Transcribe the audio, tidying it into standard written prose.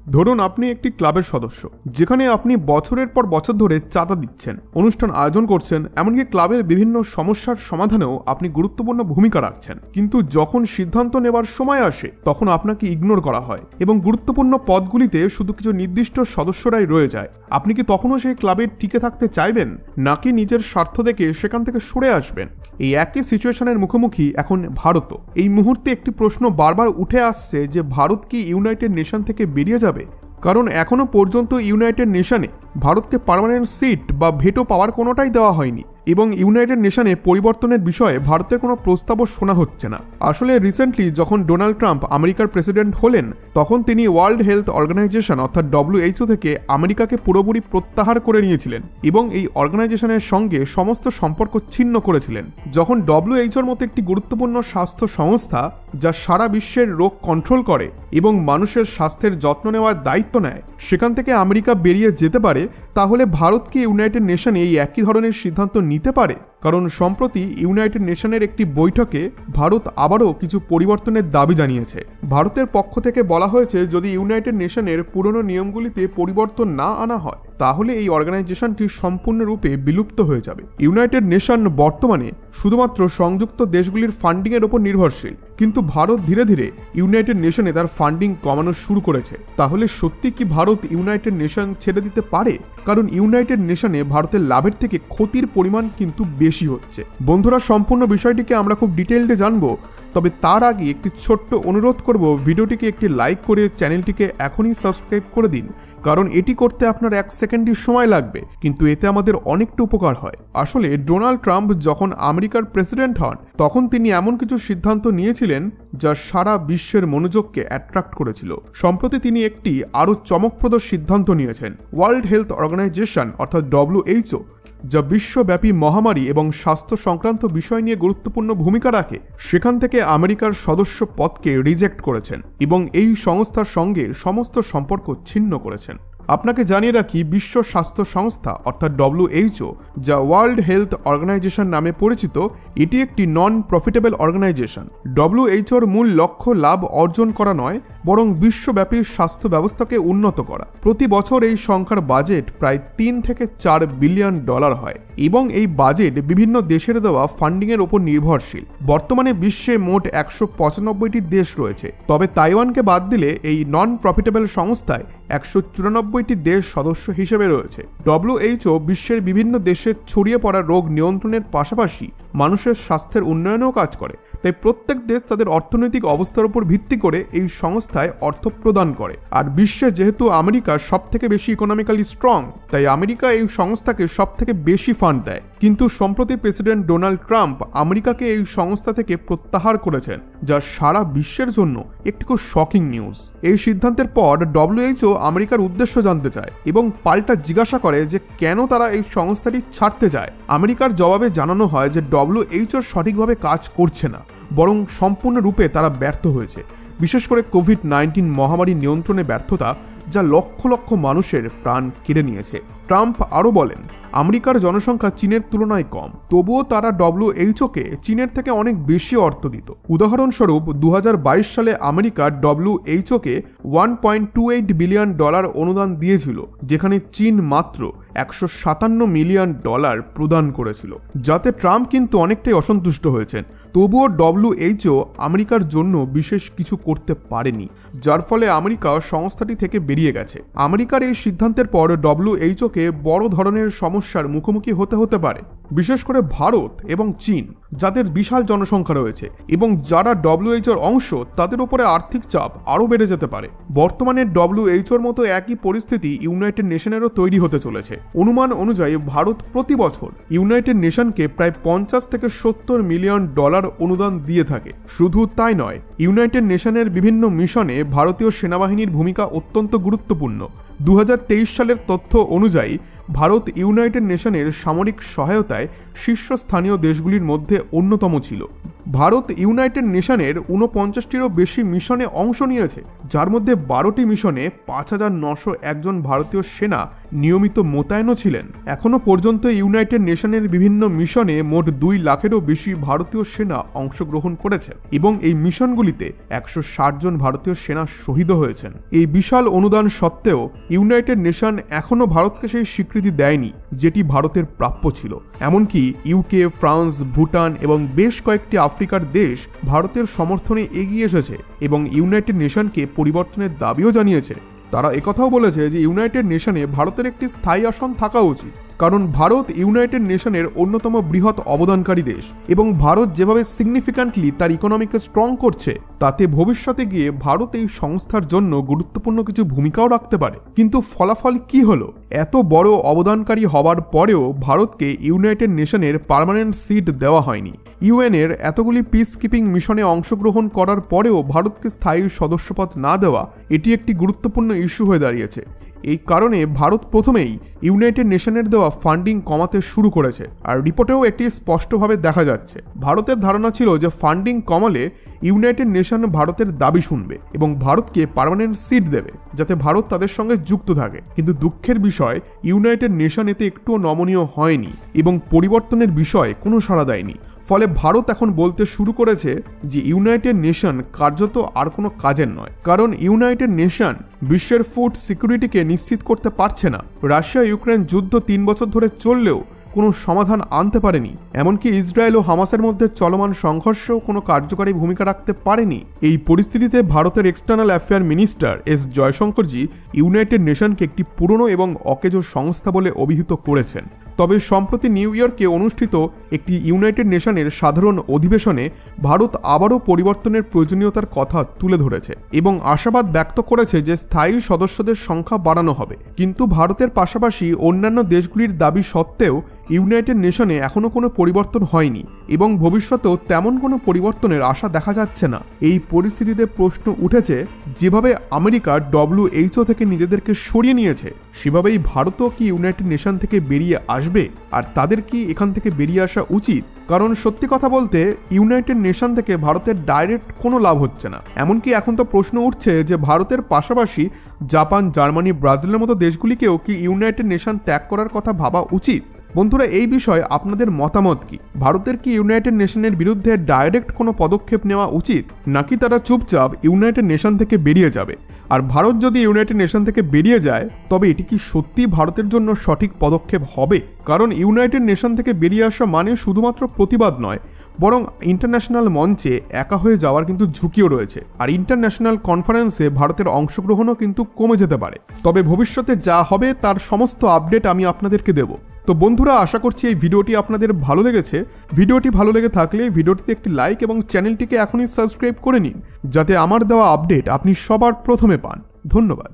ধরুন আপনি একটি ক্লাবের সদস্য, যেখানে আপনি বছরের পর বছর ধরে চাঁদা দিচ্ছেন, অনুষ্ঠান আয়োজন করছেন, এমনকি ক্লাবের বিভিন্ন সমস্যার সমাধানেও আপনি গুরুত্বপূর্ণ ভূমিকা রাখছেন। কিন্তু যখন সিদ্ধান্ত নেবার সময় আসে তখন আপনাকে ইগনোর করা হয় এবং গুরুত্বপূর্ণ পদগুলিতে শুধু কিছু নির্দিষ্ট সদস্যরাই রয়ে যায়। আপনি কি তখনও সেই ক্লাবে টিকে থাকতে চাইবেন, নাকি নিজের স্বার্থ দেখে সেখান থেকে সরে আসবেন? এই একই সিচুয়েশনের মুখোমুখি এখন ভারত। এই মুহূর্তে একটি প্রশ্ন বারবার উঠে আসছে যে ভারত কি ইউনাইটেড নেশন থেকে বেরিয়ে যাবে? কারণ এখনো পর্যন্ত ইউনাইটেড নেশনে ভারতকে পার্মানেন্ট সিট বা ভেটো পাওয়ার কোনোটাই দেওয়া হয়নি এবং ইউনাইটেড নেশনে পরিবর্তনের বিষয়ে ভারতের কোনো প্রস্তাবও শোনা হচ্ছে না। আসলে রিসেন্টলি যখন ডোনাল্ড ট্রাম্প আমেরিকার প্রেসিডেন্ট হলেন, তখন তিনি ওয়ার্ল্ড হেলথ অর্গানাইজেশন অর্থাৎ WHO থেকে আমেরিকাকে পুরোপুরি প্রত্যাহার করে নিয়েছিলেন এবং এই অর্গানাইজেশনের সঙ্গে সমস্ত সম্পর্ক ছিন্ন করেছিলেন। যখন WHOর মতো একটি গুরুত্বপূর্ণ স্বাস্থ্য সংস্থা, যা সারা বিশ্বের রোগ কন্ট্রোল করে এবং মানুষের স্বাস্থ্যের যত্ন নেওয়ার দায়িত্ব নেয়, সেখান থেকে আমেরিকা বেরিয়ে যেতে পারে, তাহলে ভারত কি ইউনাইটেড নেশনে এই একই ধরনের সিদ্ধান্ত নিতে পারে? কারণ সম্প্রতি ইউনাইটেড নেশনের একটি বৈঠকে ভারত আবারও কিছু পরিবর্তনের দাবি জানিয়েছে। ভারতের পক্ষ থেকে বলা হয়েছে যদি ইউনাইটেড নেশনের পুরনো নিয়মগুলিতে পরিবর্তন না আনা হয়, তাহলে এই অর্গানাইজেশনটি সম্পূর্ণরূপে বিলুপ্ত হয়ে যাবে। ইউনাইটেড নেশন বর্তমানে শুধুমাত্র সংযুক্ত দেশগুলির ফান্ডিংয়ের উপর নির্ভরশীল, কিন্তু ভারত ধীরে ধীরে ইউনাইটেড নেশনে তার ফান্ডিং কমানো শুরু করেছে। তাহলে সত্যি কি ভারত ইউনাইটেড নেশন ছেড়ে দিতে পারে? কারণ ইউনাইটেড নেশনে ভারতের লাভের থেকে ক্ষতির পরিমাণ কিন্তু বেশি হচ্ছে। বন্ধুরা, সম্পূর্ণ বিষয়টিকে আমরা খুব ডিটেইলডে জানবো, তবে তার আগে একটি ছোট্ট অনুরোধ করব, ভিডিওটিকে একটি লাইক করে চ্যানেলটিকে এখনই সাবস্ক্রাইব করে দিন, কারণ এটি করতে আপনার 1 সেকেন্ডই সময় লাগবে, কিন্তু এতে আমাদের অনেকটা উপকার হয়। আসলে ডোনাল্ড ট্রাম্প যখন আমেরিকার প্রেসিডেন্ট হন, তখন তিনি এমন কিছু সিদ্ধান্ত নিয়েছিলেন যা সারা বিশ্বের মনোযোগকে অ্যাট্রাক্ট করেছিল। সম্প্রতি তিনি একটি আরও চমকপ্রদ সিদ্ধান্ত নিয়েছেন। ওয়ার্ল্ড হেলথ অর্গানাইজেশন অর্থাৎ WHO, যা বিশ্বব্যাপী মহামারী এবং স্বাস্থ্য সংক্রান্ত বিষয় নিয়ে গুরুত্বপূর্ণ ভূমিকা রাখে, সেখান থেকে আমেরিকার সদস্য পদকে রিজেক্ট করেছেন এবং এই সংস্থার সঙ্গে সমস্ত সম্পর্ক ছিন্ন করেছেন। আপনাকে জানিয়ে রাখি, বিশ্ব স্বাস্থ্য সংস্থা অর্থাৎ WHO, যা ওয়ার্ল্ড হেলথ অর্গানাইজেশন নামে পরিচিত, এটি একটি নন প্রফিটেবল অর্গানাইজেশন। WHOর মূল লক্ষ্য লাভ অর্জন করা নয়, বরং বিশ্বব্যাপী স্বাস্থ্য ব্যবস্থাকে উন্নত করা। প্রতি বছর এই সংখ্যার বাজেট প্রায় 3 থেকে 4 বিলিয়ন ডলার হয় এবং এই বাজেট বিভিন্ন দেশের দেওয়া ফান্ডিংয়ের উপর নির্ভরশীল। বর্তমানে বিশ্বে মোট 195টি দেশ রয়েছে, তবে তাইওয়ানকে বাদ দিলে এই নন প্রফিটেবল সংস্থায় 194টি দেশ সদস্য হিসেবে রয়েছে। WHO বিশ্বের বিভিন্ন দেশে ছড়িয়ে পড়া রোগ নিয়ন্ত্রণের পাশাপাশি মানুষের স্বাস্থ্যের উন্নয়নেও কাজ করে। তাই প্রত্যেক দেশ তাদের অর্থনৈতিক অবস্থার উপর ভিত্তি করে এই সংস্থায় অর্থ প্রদান করে। আর বিশ্বে যেহেতু আমেরিকা সবথেকে বেশি ইকোনমিক্যালি স্ট্রং, তাই আমেরিকা এই সংস্থাকে সবথেকে বেশি ফান্ড দেয়। কিন্তু সম্প্রতি প্রেসিডেন্ট ডোনাল্ড ট্রাম্প আমেরিকাকে এই সংস্থা থেকে প্রত্যাহার করেছেন, যা সারা বিশ্বের জন্য একটি খুব শকিং নিউজ। এই সিদ্ধান্তের পর WHO আমেরিকার উদ্দেশ্য জানতে চায় এবং পাল্টা জিজ্ঞাসা করে যে কেন তারা এই সংস্থাটি ছাড়তে চায়। আমেরিকার জবাবে জানানো হয় যে WHO সঠিকভাবে কাজ করছে না, বরং সম্পূর্ণরূপে তারা ব্যর্থ হয়েছে, বিশেষ করে কোভিড-19 মহামারী নিয়ন্ত্রণে ব্যর্থতা, যা লক্ষ লক্ষ মানুষের প্রাণ কেড়ে নিয়েছে। ট্রাম্প আরও বলেন, আমেরিকার জনসংখ্যা চীনের তুলনায় কম, তবুও তারা WHOকে চীনের থেকে অনেক বেশি অর্থ দিত। উদাহরণস্বরূপ 2022 সালে আমেরিকা WHOকে $1.28 বিলিয়ন অনুদান দিয়েছিল, যেখানে চীন মাত্র $157 মিলিয়ন প্রদান করেছিল। যাতে ট্রাম্প কিন্তু অনেকটাই অসন্তুষ্ট হয়েছেন। তবুও WHO আমেরিকার জন্য বিশেষ কিছু করতে পারেনি, যার ফলে আমেরিকা সংস্থাটি থেকে বেরিয়ে গেছে। আমেরিকার এই সিদ্ধান্তের পর WHOকে বড় ধরনের সমস্যার মুখোমুখি হতে পারে, বিশেষ করে ভারত এবং চীন, যাদের বিশাল জনসংখ্যা রয়েছে এবং যারা WHOর অংশ, তাদের উপরে আর্থিক চাপ আরও বেড়ে যেতে পারে। বর্তমানে WHOর মতো একই পরিস্থিতি ইউনাইটেড নেশনেরও তৈরি হতে চলেছে। অনুমান অনুযায়ী ভারত প্রতি বছর ইউনাইটেড নেশনকে প্রায় 50 থেকে 70 মিলিয়ন ডলার অনুদান দিয়ে থাকে। শুধু তাই নয়, ইউনাইটেড নেশনের বিভিন্ন মিশনে ভারতীয় সেনাবাহিনীর ভূমিকা অত্যন্ত গুরুত্বপূর্ণ। 2023 সালের তথ্য অনুযায়ী ভারত ইউনাইটেড নেশনের সামরিক সহায়তায় শীর্ষস্থানীয় দেশগুলির মধ্যে অন্যতম ছিল। ভারত ইউনাইটেড নেশনের 49টিরও বেশি মিশনে অংশ নিয়েছে, যার মধ্যে 12টি মিশনে 5,901 জন ভারতীয় সেনা নিয়মিত মোতায়েনও ছিলেন। এখনও পর্যন্ত ইউনাইটেড নেশনের বিভিন্ন মিশনে মোট 2 লাখেরও বেশি ভারতীয় সেনা অংশগ্রহণ করেছে এবং এই মিশনগুলিতে 160 জন ভারতীয় সেনা শহীদ হয়েছেন। এই বিশাল অনুদান সত্ত্বেও ইউনাইটেড নেশন এখনও ভারতকে সেই স্বীকৃতি দেয়নি যেটি ভারতের প্রাপ্য ছিল। এমনকি ইউকে, ফ্রান্স, ভুটান এবং বেশ কয়েকটি আফ্রিকার দেশ ভারতের সমর্থনে এগিয়ে এসেছে এবং ইউনাইটেড নেশনকে পরিবর্তনের দাবিও জানিয়েছে। তারা একথাও বলেছে যে ইউনাইটেড নেশনে ভারতের একটি স্থায়ী আসন থাকা উচিত, কারণ ভারত ইউনাইটেড নেশনের অন্যতম বৃহৎ অবদানকারী দেশ এবং ভারত যেভাবে সিগনিফিক্যান্টলি তার ইকোনমিকে স্ট্রং করছে তাতে ভবিষ্যতে গিয়ে ভারত এই সংস্থার জন্য গুরুত্বপূর্ণ কিছু ভূমিকাও রাখতে পারে। কিন্তু ফলাফল কি হলো? এত বড় অবদানকারী হওয়ার পরেও ভারতকে ইউনাইটেড নেশনের পার্মানেন্ট সিট দেওয়া হয়নি। ইউএনের এতগুলি পিস কিপিং মিশনে অংশগ্রহণ করার পরেও ভারতকে স্থায়ী সদস্যপদ না দেওয়া এটি একটি গুরুত্বপূর্ণ ইস্যু হয়ে দাঁড়িয়েছে। এই কারণে ভারত প্রথমেই ইউনাইটেড নেশনের দেওয়া ফান্ডিং কমাতে শুরু করেছে, আর রিপোর্টেও এটি স্পষ্টভাবে দেখা যাচ্ছে। ভারতের ধারণা ছিল যে ফান্ডিং কমালে ইউনাইটেড নেশন ভারতের দাবি শুনবে এবং ভারতকে পার্মানেন্ট সিট দেবে যাতে ভারত তাদের সঙ্গে যুক্ত থাকে। কিন্তু দুঃখের বিষয়, ইউনাইটেড নেশন এতে একটুও নমনীয় হয়নি এবং পরিবর্তনের বিষয়ে কোনো সাড়া দেয়নি। ফলে ভারত এখন বলতে শুরু করেছে যে ইউনাইটেড নেশন কার্যত আর কোনো কাজের নয়, কারণ ইউনাইটেড নেশন বিশ্বের ফুড সিকিউরিটিকে নিশ্চিত করতে পারছে না। রাশিয়া ইউক্রেন যুদ্ধ 3 বছর ধরে চললেও কোনো সমাধান আনতে পারেনি, এমনকি ইসরায়েল ও হামাসের মধ্যে চলমান সংঘর্ষেও কোনো কার্যকারী ভূমিকা রাখতে পারেনি। এই পরিস্থিতিতে ভারতের external affair minister S Jaishankarji united নেশনকে একটি পুরনো এবং অকেজো সংস্থা বলে অভিহিত করেছেন। তবে সম্প্রতি নিউ ইয়র্কে অনুষ্ঠিত একটি ইউনাইটেড নেশনের সাধারণ অধিবেশনে ভারত আবারও পরিবর্তনের প্রয়োজনীয়তার কথা তুলে ধরেছে এবং আশাবাদ ব্যক্ত করেছে যে স্থায়ী সদস্যদের সংখ্যা বাড়ানো হবে। কিন্তু ভারতের পাশাপাশি অন্যান্য দেশগুলির দাবি সত্ত্বেও ইউনাইটেড নেশনে এখনও কোনো পরিবর্তন হয়নি এবং ভবিষ্যতেও তেমন কোনো পরিবর্তনের আশা দেখা যাচ্ছে না। এই পরিস্থিতিতে প্রশ্ন উঠেছে, যেভাবে আমেরিকা WHO থেকে নিজেদেরকে সরিয়ে নিয়েছে সেভাবেই ভারতও কি ইউনাইটেড নেশন থেকে বেরিয়ে আসবে, আর তাদের কি এখান থেকে বেরিয়ে আসা উচিত? কারণ সত্যি কথা বলতে ইউনাইটেড নেশন থেকে ভারতের ডাইরেক্ট কোনো লাভ হচ্ছে না। এমনকি এখন তো প্রশ্ন উঠছে যে ভারতের পাশাপাশি জাপান, জার্মানি, ব্রাজিলের মতো দেশগুলিকেও কি ইউনাইটেড নেশন ত্যাগ করার কথা ভাবা উচিত? বন্ধুরা, এই বিষয়ে আপনাদের মতামত কি? ভারতের কি ইউনাইটেড নেশনের বিরুদ্ধে ডাইরেক্ট কোনো পদক্ষেপ নেওয়া উচিত, নাকি তারা চুপচাপ ইউনাইটেড নেশন থেকে বেরিয়ে যাবে? আর ভারত যদি ইউনাইটেড নেশন থেকে বেরিয়ে যায় তবে এটি কি সত্যি ভারতের জন্য সঠিক পদক্ষেপ হবে? কারণ ইউনাইটেড নেশন থেকে বেরিয়ে আসা মানে শুধুমাত্র প্রতিবাদ নয়, বরং ইন্টারন্যাশনাল মঞ্চে একা হয়ে যাওয়ার কিন্তু ঝুঁকিও রয়েছে। আর ইন্টারন্যাশনাল কনফারেন্সে ভারতের অংশগ্রহণও কিন্তু কমে যেতে পারে। তবে ভবিষ্যতে যা হবে তার সমস্ত আপডেট আমি আপনাদেরকে দেব। তো বন্ধুরা, আশা করছি এই ভিডিওটি আপনাদের ভালো লেগেছে। ভিডিওটি ভালো লেগে থাকলে ভিডিওটিতে একটি লাইক এবং চ্যানেলটিকে এখনই সাবস্ক্রাইব করে নিন যাতে আমার দেওয়া আপডেট আপনি সবার প্রথমে পান। ধন্যবাদ।